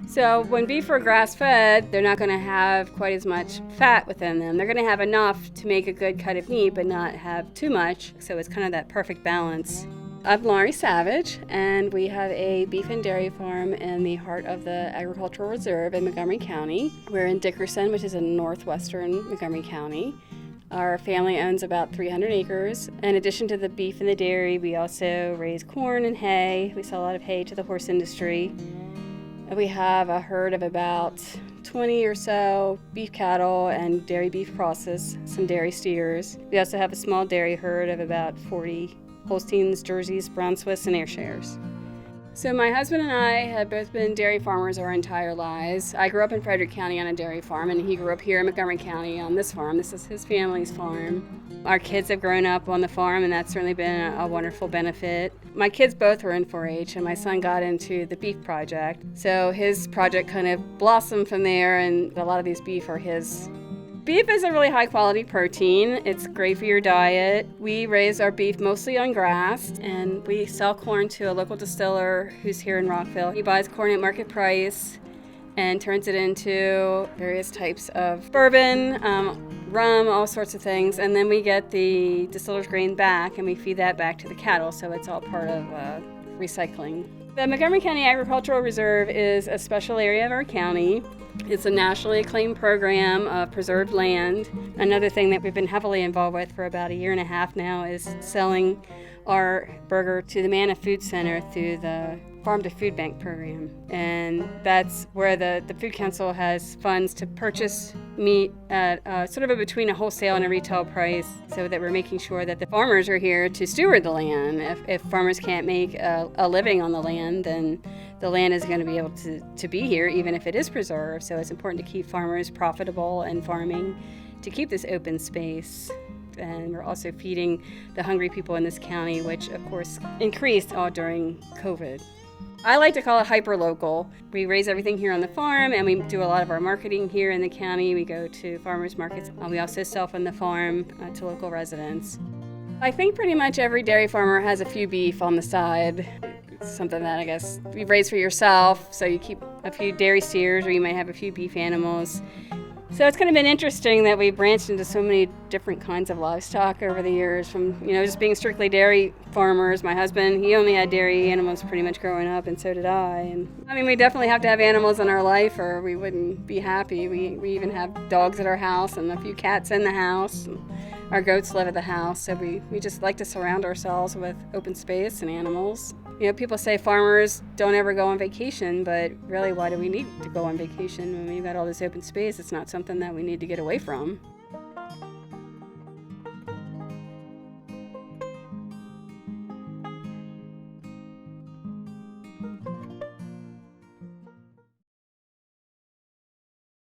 So when beef are grass-fed, they're not going to have quite as much fat within them. They're going to have enough to make a good cut of meat, but not have too much. So it's kind of that perfect balance. I'm Laurie Savage, and we have a beef and dairy farm in the heart of the Agricultural Reserve in Montgomery County. We're in Dickerson, which is in northwestern Montgomery County. Our family owns about 300 acres. In addition to the beef and the dairy, we also raise corn and hay. We sell a lot of hay to the horse industry. We have a herd of about 20 or so beef cattle and dairy beef crosses, some dairy steers. We also have a small dairy herd of about 40 Holsteins, Jerseys, Brown Swiss, and Ayrshires. So my husband and I have both been dairy farmers our entire lives. I grew up in Frederick County on a dairy farm, and he grew up here in Montgomery County on this farm. This is his family's farm. Our kids have grown up on the farm, and that's certainly been a wonderful benefit. My kids both were in 4-H, and my son got into the beef project. So his project kind of blossomed from there, and a lot of these beef are his. Beef is a really high-quality protein. It's great for your diet. We raise our beef mostly on grass, and we sell corn to a local distiller who's here in Rockville. He buys corn at market price and turns it into various types of bourbon, rum, all sorts of things. And then we get the distiller's grain back, and we feed that back to the cattle, so it's all part of recycling. The Montgomery County Agricultural Reserve is a special area of our county. It's a nationally acclaimed program of preserved land. Another thing that we've been heavily involved with for about a year and a half now is selling our burger to the Manna Food Center through the Farm to Food Bank program. And that's where the Food Council has funds to purchase meat at sort of between a wholesale and a retail price, so that we're making sure that the farmers are here to steward the land. If farmers can't make a living on the land, then the land is going to be able to be here even if it is preserved. So it's important to keep farmers profitable and farming to keep this open space. And we're also feeding the hungry people in this county, which of course increased all during COVID. I like to call it hyper-local. We raise everything here on the farm, and we do a lot of our marketing here in the county. We go to farmers markets. We also sell from the farm to local residents. I think pretty much every dairy farmer has a few beef on the side. It's something that I guess you raise for yourself, so you keep a few dairy steers, or you might have a few beef animals. So it's kind of been interesting that we branched into so many different kinds of livestock over the years, from just being strictly dairy farmers. My husband, he only had dairy animals pretty much growing up, and so did I. And I mean, we definitely have to have animals in our life or we wouldn't be happy. We even have dogs at our house and a few cats in the house. Our goats live at the house, so we just like to surround ourselves with open space and animals. People say farmers don't ever go on vacation, but really, why do we need to go on vacation when we've got all this open space? It's not something that we need to get away from.